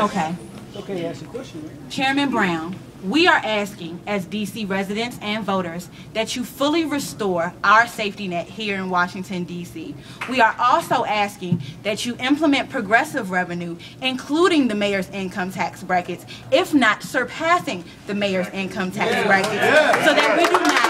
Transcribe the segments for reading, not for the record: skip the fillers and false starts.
Okay. Okay, ask a question. Chairman Brown, we are asking as DC residents and voters that you fully restore our safety net here in Washington, DC. We are also asking that you implement progressive revenue, including the mayor's income tax brackets, if not surpassing the mayor's income tax brackets, so that we do not.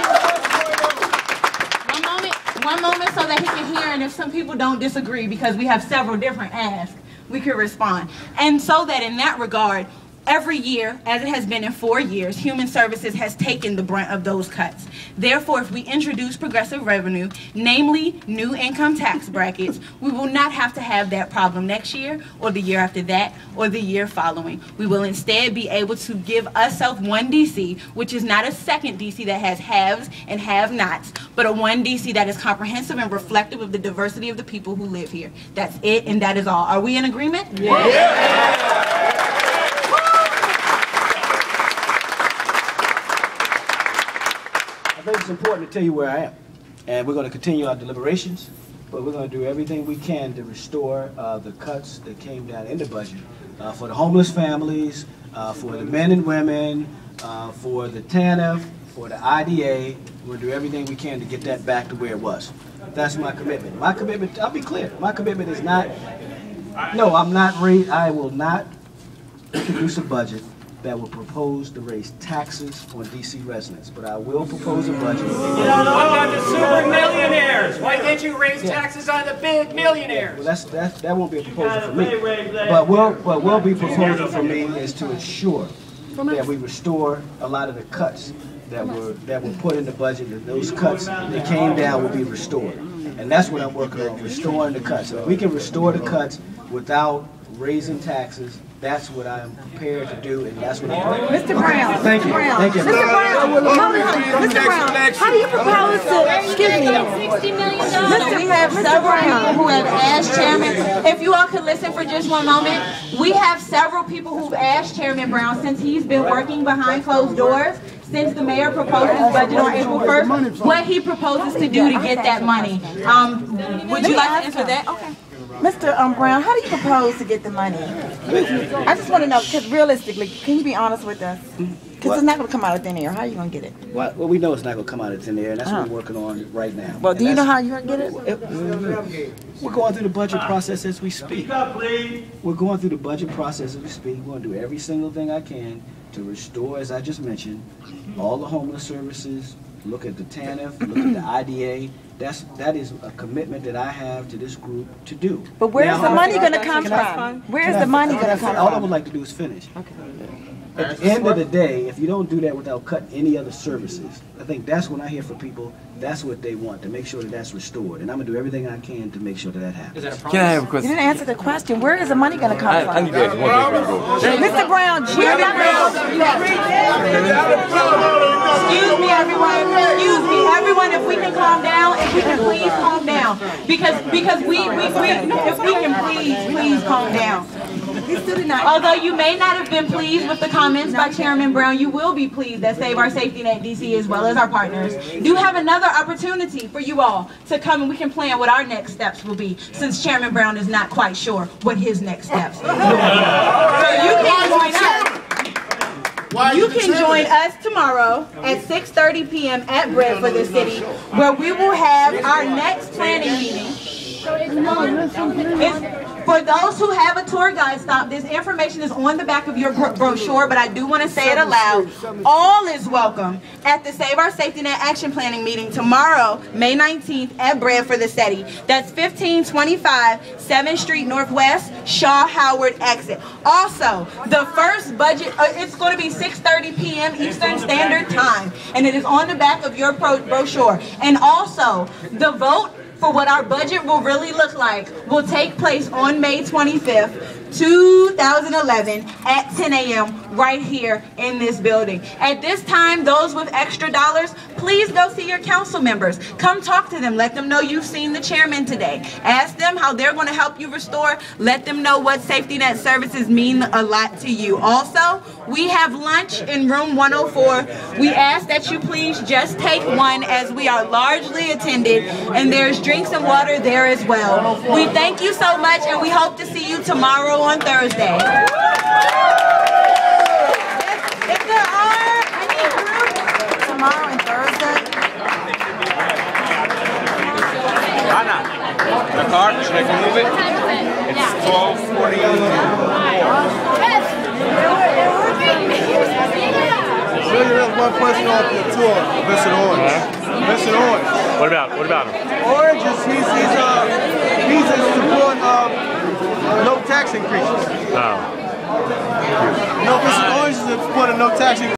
One moment so that he can hear, and if some people don't disagree, because we have several different asks, we could respond. And so that in that regard, every year, as it has been in 4 years, Human Services has taken the brunt of those cuts. Therefore, if we introduce progressive revenue, namely new income tax brackets, we will not have to have that problem next year or the year after that or the year following. We will instead be able to give ourselves one DC, which is not a second DC that has haves and have-nots, but a one DC that is comprehensive and reflective of the diversity of the people who live here. That's it, and that is all. Are we in agreement? Yeah. I think it's important to tell you where I am, and we're going to continue our deliberations, but we're going to do everything we can to restore the cuts that came down in the budget for the homeless families, for the men and women, for the TANF, for the IDA. We're going to do everything we can to get that back to where it was. That's my commitment. My commitment, I'll be clear, my commitment is not, no, I will not introduce a budget that will propose to raise taxes on DC residents, but I will propose a budget. What about the super millionaires? Why can't you raise taxes on the big millionaires? Well, that won't be a proposal for me. But what will be proposal for me is to ensure that we restore a lot of the cuts that were put in the budget, and those cuts that came down will be restored. And that's what I'm working on, restoring the cuts. So if we can restore the cuts without raising taxes, that's what I'm prepared to do, and that's what I'm doing. Mr. Brown. Thank you. Thank you. Mr. Brown, Mr. Brown, how do you propose to, excuse me, $60 million. We have several people who have asked Chairman, if you all could listen for just one moment, we have several people who've asked Chairman Brown, since he's been working behind closed doors, since the mayor proposed his budget on April 1st, what he proposes to do to get that money. Would you like to answer that? Okay. Mr. Brown, how do you propose to get the money? I just want to know, because realistically, can you be honest with us? Because it's not going to come out of thin air. How are you going to get it? Well, we know it's not going to come out of thin air, and that's what we're working on right now. Well, do you know how you're going to get it? We're going through the budget process as we speak. We're going through the budget process as we speak. We're going to do every single thing I can to restore, as I just mentioned, all the homeless services, look at the TANF, look at the IDA. That is a commitment that I have to this group to do. But where's the money going to come from? Where's the money going to come from? All I would like to do is finish. Okay. At the end of the day, if you don't do that without cutting any other services, I think that's when I hear from people, that's what they want, to make sure that that's restored. And I'm going to do everything I can to make sure that that happens. Can I have a question? You didn't answer the question. Where is the money going to come from? I need to ask one thing before you go. Mr. Brown, Chairman Brown. Excuse me, everyone. Excuse me, everyone. If we can calm down, if we can please calm down, because if we can please calm down. Although you may not have been pleased with the comments by Chairman Brown, you will be pleased that Save Our Safety Net DC, as well as our partners, do have another opportunity for you all to come, and we can plan what our next steps will be, since Chairman Brown is not quite sure what his next steps will be. So you can join us. You can join us tomorrow at 6:30 p.m. at Bread for the City, where we will have our next planning meeting. For those who have a tour guide stop, this information is on the back of your brochure, but I do want to say it aloud. All is welcome at the Save Our Safety Net Action Planning meeting tomorrow, May 19th at Bread for the City. That's 1525 7th Street Northwest, Shaw Howard exit. Also, the first budget, it's going to be 6:30 p.m. Eastern Standard Time, and it is on the back of your brochure. And also, the vote for what our budget will really look like will take place on May 25th, 2011 at 10 a.m. right here in this building. At this time, those with extra dollars, please go see your council members. Come talk to them. Let them know you've seen the chairman today. Ask them how they're going to help you restore. Let them know what safety net services mean a lot to you. Also, we have lunch in room 104. We ask that you please just take one, as we are largely attended, and there's drinks and water there as well. We thank you so much, and we hope to see you tomorrow on Thursday. cart. Should I can move it? It's 12:40. There's one person on the tour, Vincent Orange. Vincent Orange. What about him? Orange is he's in support of no tax increases. Oh. No, Vincent Orange is in support of no tax increases.